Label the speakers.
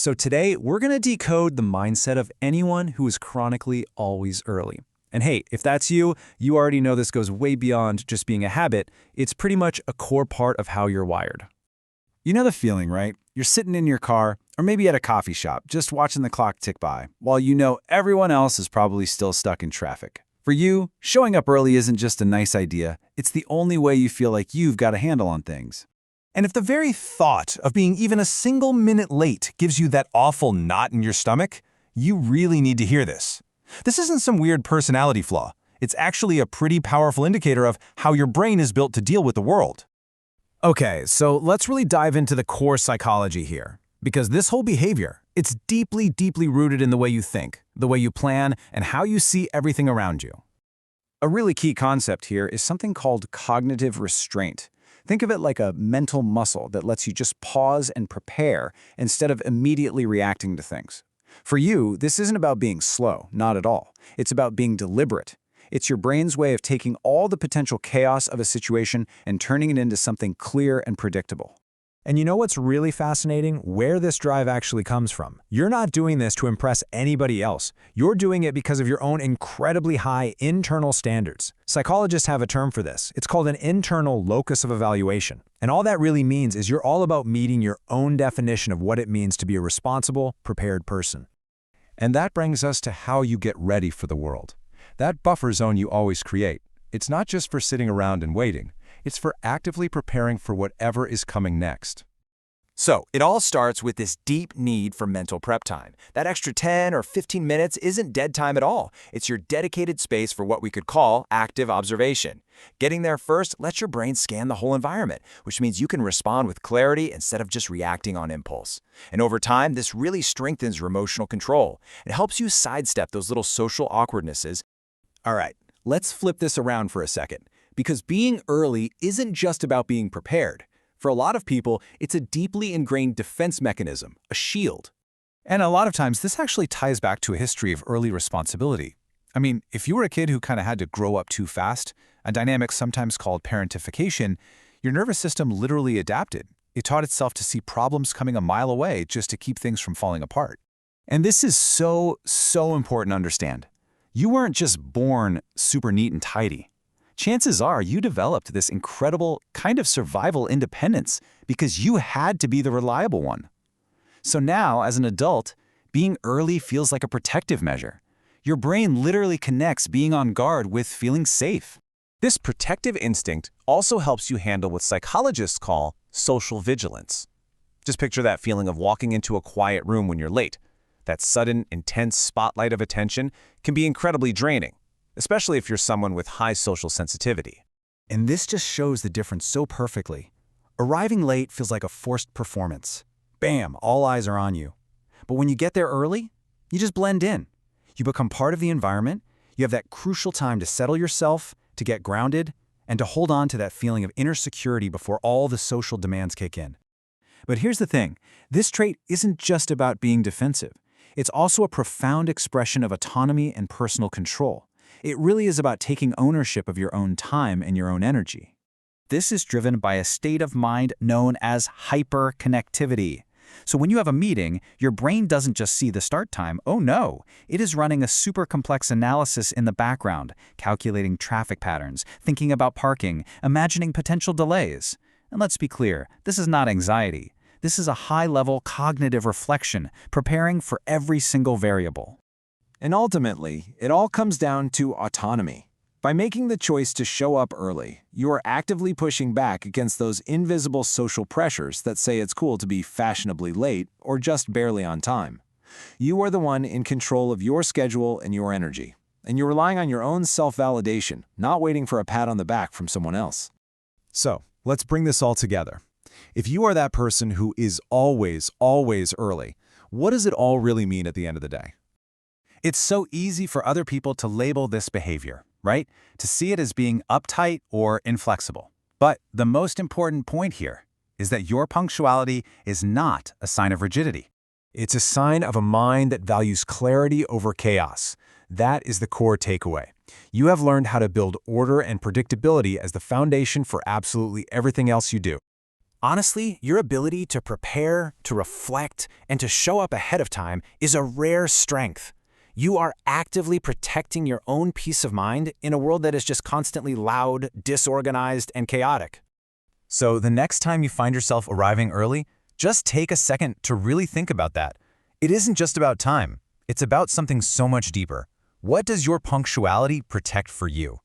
Speaker 1: So today, we're going to decode the mindset of anyone who is chronically always early. And hey, if that's you, you already know this goes way beyond just being a habit. It's pretty much a core part of how you're wired.
Speaker 2: You know the feeling, right? You're sitting in your car, or maybe at a coffee shop, just watching the clock tick by, while you know everyone else is probably still stuck in traffic. For you, showing up early isn't just a nice idea, it's the only way you feel like you've got a handle on things.
Speaker 3: And if the very thought of being even a single minute late gives you that awful knot in your stomach, you really need to hear this. This isn't some weird personality flaw. It's actually a pretty powerful indicator of how your brain is built to deal with the world. Okay, so let's really dive into the core psychology here. Because this whole behavior, it's deeply, deeply rooted in the way you think, the way you plan, and how you see everything around you.
Speaker 1: A really key concept here is something called cognitive restraint. Think of it like a mental muscle that lets you just pause and prepare instead of immediately reacting to things. For you, this isn't about being slow, not at all. It's about being deliberate. It's your brain's way of taking all the potential chaos of a situation and turning it into something clear and predictable.
Speaker 3: And you know what's really fascinating? Where this drive actually comes from. You're not doing this to impress anybody else. You're doing it because of your own incredibly high internal standards. Psychologists have a term for this. It's called an internal locus of evaluation. And all that really means is you're all about meeting your own definition of what it means to be a responsible, prepared person.
Speaker 4: And that brings us to how you get ready for the world. That buffer zone you always create. It's not just for sitting around and waiting. It's for actively preparing for whatever is coming next.
Speaker 5: So, it all starts with this deep need for mental prep time. That extra 10 or 15 minutes isn't dead time at all. It's your dedicated space for what we could call active observation. Getting there first lets your brain scan the whole environment, which means you can respond with clarity instead of just reacting on impulse. And over time, this really strengthens your emotional control. It helps you sidestep those little social awkwardnesses.
Speaker 1: All right, let's flip this around for a second. Because being early isn't just about being prepared. For a lot of people, it's a deeply ingrained defense mechanism, a shield.
Speaker 3: And a lot of times, this actually ties back to a history of early responsibility. I mean, if you were a kid who kind of had to grow up too fast, a dynamic sometimes called parentification, your nervous system literally adapted. It taught itself to see problems coming a mile away just to keep things from falling apart.
Speaker 2: And this is so important to understand. You weren't just born super neat and tidy. Chances are you developed this incredible kind of survival independence because you had to be the reliable one. So now, as an adult, being early feels like a protective measure. Your brain literally connects being on guard with feeling safe.
Speaker 3: This protective instinct also helps you handle what psychologists call social vigilance. Just picture that feeling of walking into a quiet room when you're late. That sudden, intense spotlight of attention can be incredibly draining, especially if you're someone with high social sensitivity.
Speaker 2: And this just shows the difference so perfectly. Arriving late feels like a forced performance. Bam, all eyes are on you. But when you get there early, you just blend in. You become part of the environment. You have that crucial time to settle yourself, to get grounded, and to hold on to that feeling of inner security before all the social demands kick in. But here's the thing. This trait isn't just about being defensive. It's also a profound expression of autonomy and personal control. It really is about taking ownership of your own time and your own energy. This is driven by a state of mind known as hyperconnectivity. So when you have a meeting, your brain doesn't just see the start time. Oh no, it is running a super complex analysis in the background, calculating traffic patterns, thinking about parking, imagining potential delays. And let's be clear, this is not anxiety. This is a high-level cognitive reflection, preparing for every single variable.
Speaker 5: And ultimately, it all comes down to autonomy. By making the choice to show up early, you are actively pushing back against those invisible social pressures that say it's cool to be fashionably late or just barely on time. You are the one in control of your schedule and your energy, and you're relying on your own self-validation, not waiting for a pat on the back from someone else.
Speaker 3: So, let's bring this all together. If you are that person who is always early, what does it all really mean at the end of the day? It's so easy for other people to label this behavior, right? To see it as being uptight or inflexible. But the most important point here is that your punctuality is not a sign of rigidity. It's a sign of a mind that values clarity over chaos. That is the core takeaway. You have learned how to build order and predictability as the foundation for absolutely everything else you do.
Speaker 2: Honestly, your ability to prepare, to reflect, and to show up ahead of time is a rare strength. You are actively protecting your own peace of mind in a world that is just constantly loud, disorganized, and chaotic.
Speaker 1: So the next time you find yourself arriving early, just take a second to really think about that. It isn't just about time. It's about something so much deeper. What does your punctuality protect for you?